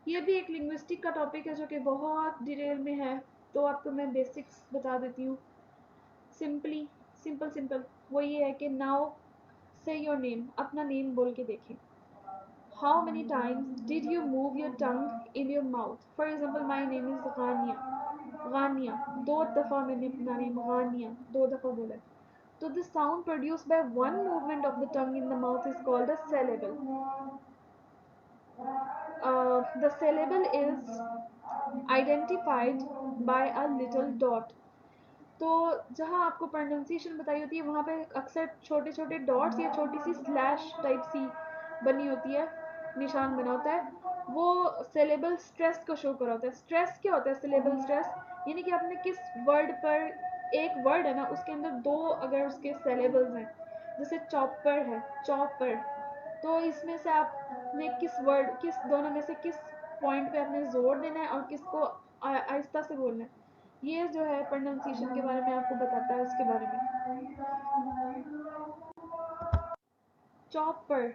ये भी एक लिंग्विस्टिक का टॉपिक है जो कि बहुत डिटेल में है, तो आपको मैं बेसिक्स बता देती हूँ। सिंपल वो ये है कि नाउ से योर नेम, अपना नेम बोल के देखें। How many times did you move your tongue in your mouth? For example my name is Ghania. Ghania, 2 दफ़ा मैंने अपना नेम गानिया 2 दफ़ा बोला। तो the sound produced by one movement of the tongue in the mouth is called a syllable. The syllable is identified by a little dot. तो जहाँ आपको pronunciation बताई होती है वहाँ पे अक्सर छोटे छोटे डॉट्स या छोटी सी स्लैश टाइप सी बनी होती है, निशान बना होता है, वो सिलेबल स्ट्रेस को शो कर रहा होता है। स्ट्रेस क्या होता है? सिलेबल स्ट्रेस यानी कि आपने किस वर्ड पर, एक वर्ड है ना उसके अंदर 2 अगर उसके सिलेबल्स हैं, जैसे चॉपर है, चॉपर, तो इसमें से आपने किस वर्ड, किस दोनों में से किस पॉइंट पे आपने जोर देना है और किसको आहिस्ता से बोलना है। ये जो है प्रोनाउंसिएशन के बारे में आपको बताता है, उसके बारे में। चॉपर,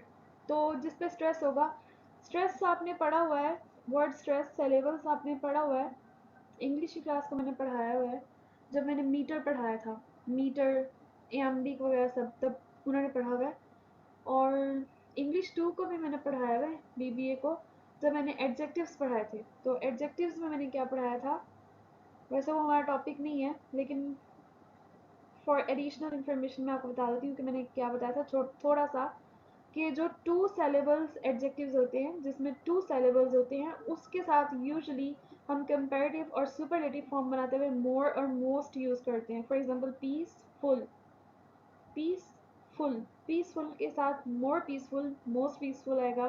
तो जिस पे स्ट्रेस होगा, स्ट्रेस आपने पढ़ा हुआ है, वर्ड स्ट्रेस सिलेबल्स आपने पढ़ा हुआ है, इंग्लिश की क्लास को मैंने पढ़ाया हुआ है, जब मैंने मीटर पढ़ाया था, मीटर एम्बिक वगैरह सब, तब उन्होंने पढ़ा हुआ है। और इंग्लिश 2 को भी मैंने पढ़ाया हुआ है, बीबीए को, जब मैंने एडजेक्टिव्स पढ़ाए थे। तो एडजेक्टिव्स में मैंने क्या पढ़ाया था, वैसे वो हमारा टॉपिक नहीं है, लेकिन फॉर एडिशनल इन्फॉर्मेशन मैं आपको बता देती हूँ कि मैंने क्या बताया था थोड़ा सा, कि जो 2 सिलेबल्स एडजेक्टिव्स होते हैं, जिसमें 2 सिलेबल्स होते हैं, उसके साथ यूजुअली हम कंपैरेटिव और सुपरलेटिव फॉर्म बनाते हुए मोर और मोस्ट यूज़ करते हैं। For example peaceful, peaceful, peaceful के साथ मोर पीसफुल, मोस्ट पीसफुल आएगा।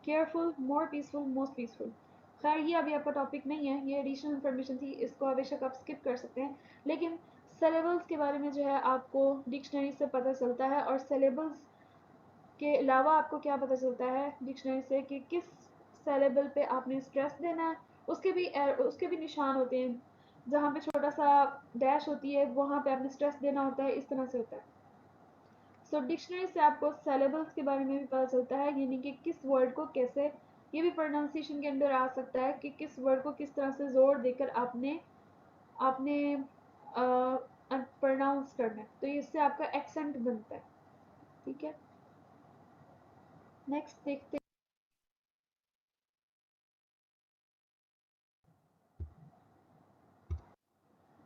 Careful, more peaceful, most peaceful. खैर ये अभी आपका टॉपिक नहीं है, ये एडिशनल इन्फॉर्मेशन थी, इसको बेशक आप स्किप कर सकते हैं, लेकिन सिलेबल्स के बारे में जो है आपको डिक्शनरी से पता चलता है, और सिलेबल्स के अलावा आपको क्या पता चलता है डिक्शनरी से कि किस सिलेबल पे आपने स्ट्रेस देना है। उसके भी निशान होते हैं, जहाँ पे छोटा सा डैश होती है वहाँ पे आपने स्ट्रेस देना होता है, इस तरह से होता है। सो डिक्शनरी से आपको सिलेबल्स के बारे में भी पता चलता है, यानी कि किस वर्ड को कैसे, ये भी प्रोनाउंसिएशन के अंदर आ सकता है कि किस वर्ड को किस तरह से जोर देकर आपने आपने प्रोनाउंस करना है, तो इससे आपका एक्सेंट बनता है। ठीक है, नेक्स्ट देखते हैं।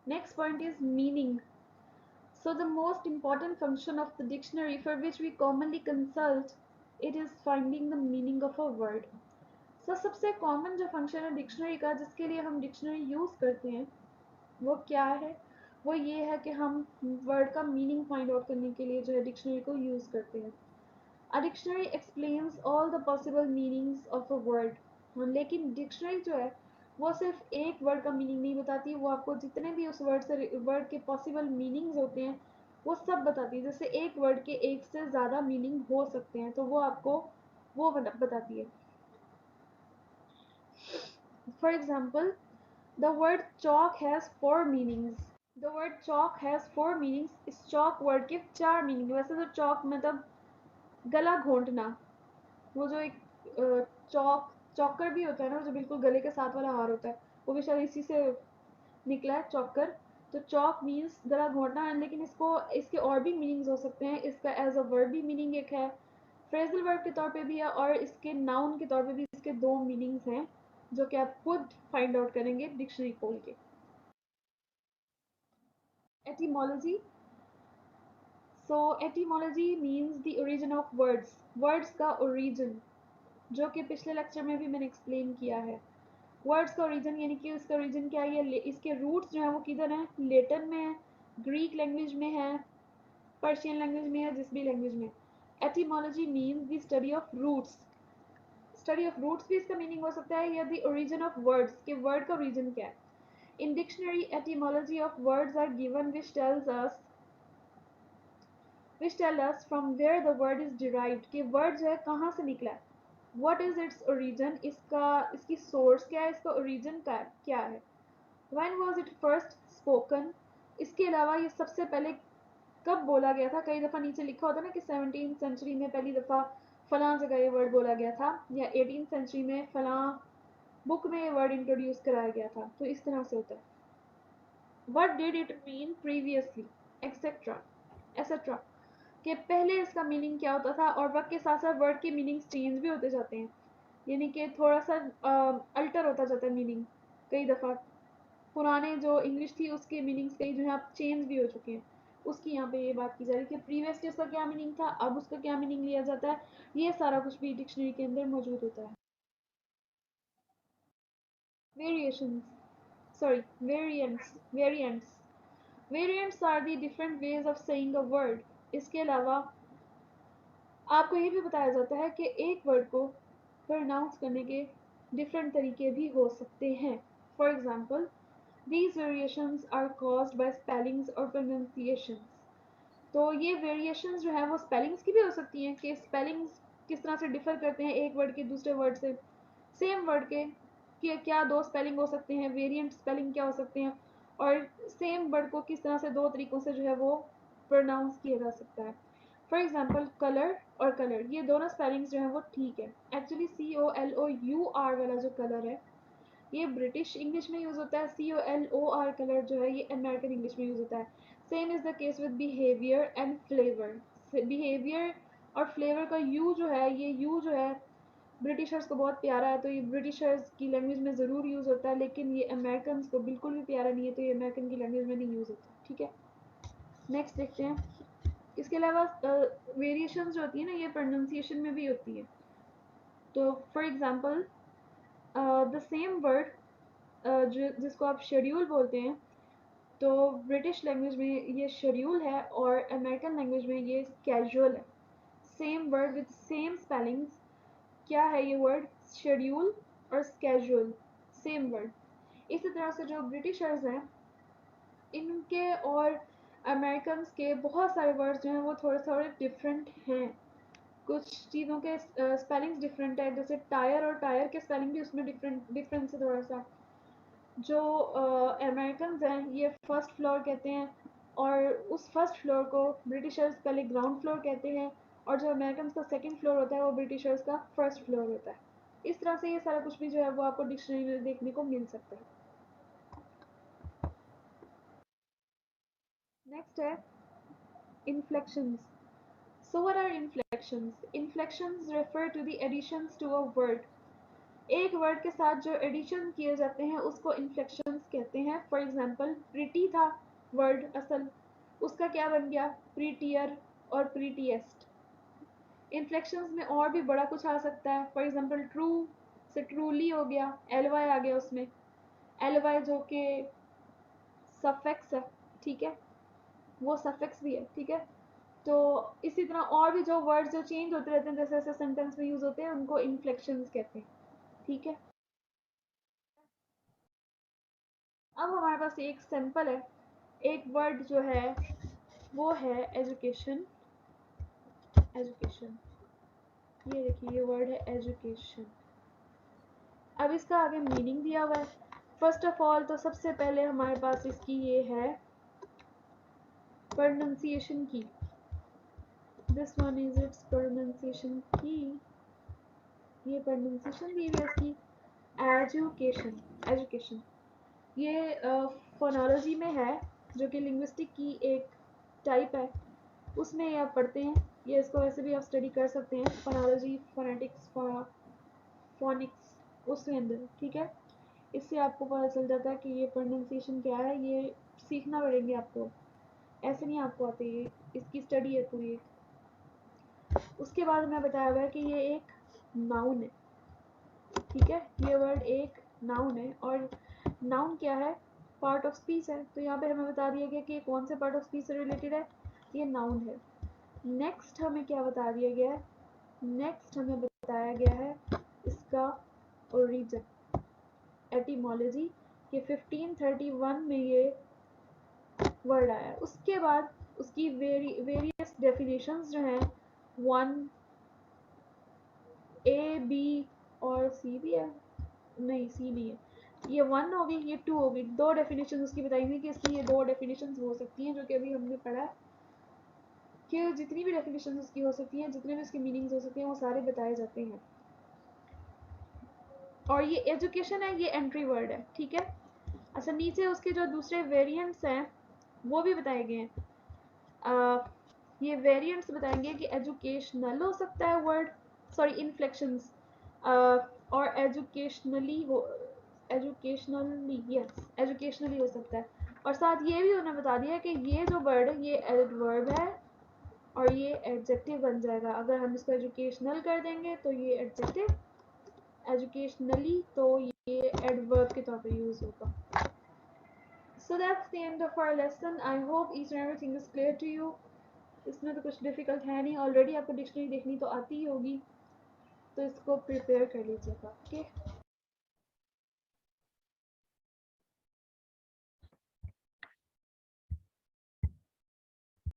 Next point is meaning. So the most important function of the dictionary for which we commonly consult it is finding the meaning of a word. So सबसे कॉमन जो फंक्शन है डिक्शनरी का, जिसके लिए हम डिक्शनरी यूज़ करते हैं, वो क्या है? वो ये है कि हम वर्ड का मीनिंग फाइंड आउट करने के लिए जो है डिक्शनरी को यूज़ करते हैं। A dictionary explains all the possible meanings of a word. लेकिन डिक्शनरी जो है वो सिर्फ एक वर्ड का मीनिंग नहीं बताती, वो आपको जितने भी उस वर्ड के पॉसिबल मीनिंग्स होते हैं वो सब बताती है। जैसे एक वर्ड के एक से ज़्यादा मीनिंग हो सकते हैं, तो वो आपको वो बताती है। For example, the word chalk has 4 meanings. The word chalk has 4 meanings, इस चॉक वर्ड के 4 मीनिंग। वैसे तो चॉक मतलब गला घोंटना, वो जो एक चॉकर भी होता है ना, जो बिल्कुल गले के साथ वाला हार होता है, वो भी शायद इसी से निकला है चॉकर। तो चॉक मीन्स गला घोंटना है, लेकिन इसको इसके और भी मीनिंग्स हो सकते हैं। इसका एज अ वर्ब भी मीनिंग एक है, फ्रेजल वर्ब के तौर पे भी है, और इसके नाउन के तौर पे भी इसके 2 मीनिंग्स हैं, जो कि आप खुद फाइंड आउट करेंगे डिक्शनरी खोल के। Etymology. So etymology means the origin of words, words का ओरिजिन, जो कि पिछले लेक्चर में भी मैंने एक्सप्लेन किया है। वर्ड्स का ओरिजिन यानी कि उसका ओरिजिन क्या है, ये इसके रूट्स जो है वो किधर हैं, लेटिन में है, ग्रीक लैंग्वेज में है, पर्शियन लैंग्वेज में है, जिस भी लैंग्वेज में। Etymology means the study of roots, study of roots भी इसका मीनिंग हो सकता है, या द ओरिजिन ऑफ वर्ड्स, कि वर्ड का ओरिजिन क्या है। In dictionary etymology of words are given which tell us from where the word is derived, कि वर्ड जो है कहाँ से निकला है। What is its origin, इसकी सोर्स क्या है, इसका ओरिजिन क्या है। When was it first spoken, इसके अलावा ये सबसे पहले कब बोला गया था। कई दफ़ा नीचे लिखा होता है ना कि 17th सेंचुरी में पहली दफ़ा फलां जगह ये वर्ड बोला गया था, या 18th सेंचुरी में फलां बुक में ये वर्ड इंट्रोड्यूस कराया गया था। तो इस तरह से होता है। What did it mean previously, etc. etc. कि पहले इसका मीनिंग क्या होता था, और वक्त के साथ साथ वर्ड के मीनिंग चेंज भी होते जाते हैं, यानी कि थोड़ा सा अल्टर होता जाता है मीनिंग। कई दफ़ा पुराने जो इंग्लिश थी उसके मीनिंग्स कई जो है आप चेंज भी हो चुके हैं, उसकी यहाँ पे ये बात की जा रही है कि प्रीवियसली उसका क्या मीनिंग था, अब उसका क्या मीनिंग लिया जाता है। ये सारा कुछ भी डिक्शनरी के अंदर मौजूद होता है। Variations, sorry variants variants are the different ways of saying a word. इसके अलावा आपको ये भी बताया जाता है कि एक वर्ड को प्रोनाउंस करने के डिफरेंट तरीके भी हो सकते हैं। For example, these variations are caused by spellings or pronunciations। तो ये वेरिएशंस जो है वो स्पेलिंग्स की भी हो सकती हैं कि स्पेलिंग्स किस तरह से डिफर करते हैं एक वर्ड के दूसरे वर्ड से। सेम वर्ड के कि क्या दो स्पेलिंग हो सकते हैं, वेरिएंट स्पेलिंग क्या हो सकते हैं, और सेम वर्ड को किस तरह से दो तरीक़ों से जो है वो प्रोनाउंस किया जा सकता है। फॉर एग्जांपल, कलर और कलर, ये दोनों स्पेलिंग्स जो हैं वो ठीक है। एक्चुअली COLOUR वाला जो कलर है ये ब्रिटिश इंग्लिश में यूज़ होता है, COLOR कलर जो है ये अमेरिकन इंग्लिश में यूज़ होता है। Same is the case with behaviour and flavour. Behaviour और फ्लेवर का यू जो है, ये यू जो है ब्रिटिशर्स को बहुत प्यारा है, तो ये ब्रिटिशर्स की लैंग्वेज में ज़रूर यूज़ होता है, लेकिन ये अमेरिकन को बिल्कुल भी प्यारा नहीं है, तो ये अमेरिकन की लैंग्वेज में नहीं यूज़ होता। ठीक है, नेक्स्ट देखते हैं। इसके अलावा वेरिएशंस जो होती है ना, ये प्रोनाउंसिएशन में भी होती है। तो for example, the same word जिसको आप शेड्यूल बोलते हैं, तो ब्रिटिश लैंग्वेज में ये शेड्यूल है और अमेरिकन लैंग्वेज में ये कैजुअल है। Same word with same spellings, क्या है ये वर्ड, शेड्यूल और स्केजुअल, सेम वर्ड। इसी तरह से जो ब्रिटिशर्स हैं इनके और अमेरिकन के बहुत सारे वर्ड्स जो हैं वो थोड़े थोड़े डिफरेंट हैं। कुछ चीज़ों के स्पेलिंग्स डिफरेंट है, जैसे टायर और टायर के स्पेलिंग भी उसमें डिफरेंस है थोड़ा सा। जो अमेरिकन हैं ये फर्स्ट फ्लोर कहते हैं, और उस फर्स्ट फ्लोर को ब्रिटिशर्स पहले ग्राउंड फ्लोर कहते हैं, और जो अमेरिकन का सेकंड फ्लोर होता है वो ब्रिटिशर्स का फर्स्ट फ्लोर होता है। इस तरह से ये सारा कुछ भी जो है वो आपको डिक्शनरी में देखने को मिल सकता है। नेक्स्ट है inflections. So what are inflections? Inflections refer to the additions to a word। एक वर्ड के साथ जो एडिशन किए जाते हैं उसको इन्फ्लेक्शंस कहते हैं। फॉर एग्जांपल, प्रीटी था वर्ड असल, उसका क्या बन गया, प्रीटियर और प्रीटीएस्ट। इन्फ्लेक्शंस में और भी बड़ा कुछ आ सकता है। फॉर एग्जांपल, ट्रू से ट्रूली हो गया, एलवाई आ गया उसमें, एलवाई जो कि सफिक्स है, ठीक है, वो सफिक्स भी है, ठीक है। तो इसी तरह और भी जो वर्ड्स जो चेंज होते रहते हैं जैसे जैसे सेंटेंस में यूज़ होते हैं उनको इन्फ्लेक्शंस कहते हैं, ठीक है। अब हमारे पास एक सैंपल है, एक वर्ड जो है वो है एजुकेशन। एजुकेशन, ये देखिए ये वर्ड है एजुकेशन। अब इसका आगे मीनिंग दिया हुआ है। फर्स्ट ऑफ ऑल तो सबसे पहले हमारे पास इसकी ये है प्रोनाउंसिएशन की। This one is it's pronunciation की, ये प्रोनाउंसिएशन दी है इसकी। एजुकेशन, एजुकेशन ये फोनोलॉजी में है, जो कि लिंग्विस्टिक की एक टाइप है, उसमें ये आप पढ़ते हैं। ये इसको वैसे भी आप स्टडी कर सकते हैं, फोनोलॉजी, फोनेटिक्स, फोनिक्स उसके अंदर, ठीक है। इससे आपको पता चल जाता है कि ये प्रोनाउंसिएशन क्या है। ये सीखना पड़ेंगे आपको, ऐसे नहीं आपको आते, ये इसकी स्टडी है पूरी। उसके बाद हमें बताया हुआ है कि ये एक नाउन है, ठीक है। ये वर्ड एक नाउन है, और नाउन क्या है, पार्ट ऑफ स्पीच है। तो यहाँ पे हमें बता दिया गया कि कौन से पार्ट ऑफ स्पीच से रिलेटेड है, ये नाउन है। नेक्स्ट हमें क्या बता दिया गया है, नेक्स्ट हमें बताया गया है इसका ओरिजिन, एटिमोलॉजी, कि 1531 में ये वर्ड आया। उसके बाद उसकी वेरियस डेफिनेशंस जो हैं, 1 A B और C भी है, नहीं C नहीं है, ये 1 होगी, ये 2 होगी। दो डेफिनेशन उसकी बताई हुई कि इसकी ये दो डेफिनेशन हो सकती हैं, जो कि अभी हमने पढ़ा है। कि जितनी भी डेफिनेशन उसकी हो सकती हैं, जितने भी उसके मीनिंग्स हो सकते हैं, वो सारे बताए जाते हैं। और ये एजुकेशन है, ये एंट्री वर्ड है, ठीक है। अच्छा, नीचे उसके जो दूसरे वेरिएंट्स हैं वो भी बताए गए हैं। ये वेरिएंट्स बताएंगे कि एजुकेशनल हो सकता है वर्ड, सॉरी इन्फ्लेक्शंस, और एजुकेशनली हो, एजुकेशनली, यस एजुकेशनली हो सकता है। और साथ ये भी उन्होंने बता दिया कि ये जो वर्ड है ये एडवर्ब है और ये एडजेक्टिव बन जाएगा। अगर हम इसको एजुकेशनल कर देंगे तो ये एडजेक्टिव, एजुकेशनली तो ये एडवर्ब के तौर पे यूज होगा। So that's the end of our lesson. I hope each and everything is clear to you. इसमें तो कुछ डिफिकल्ट है नहीं, ऑलरेडी आपको डिक्शनरी देखनी तो आती ही होगी, तो इसको प्रिपेयर कर लीजिएगा, ओके।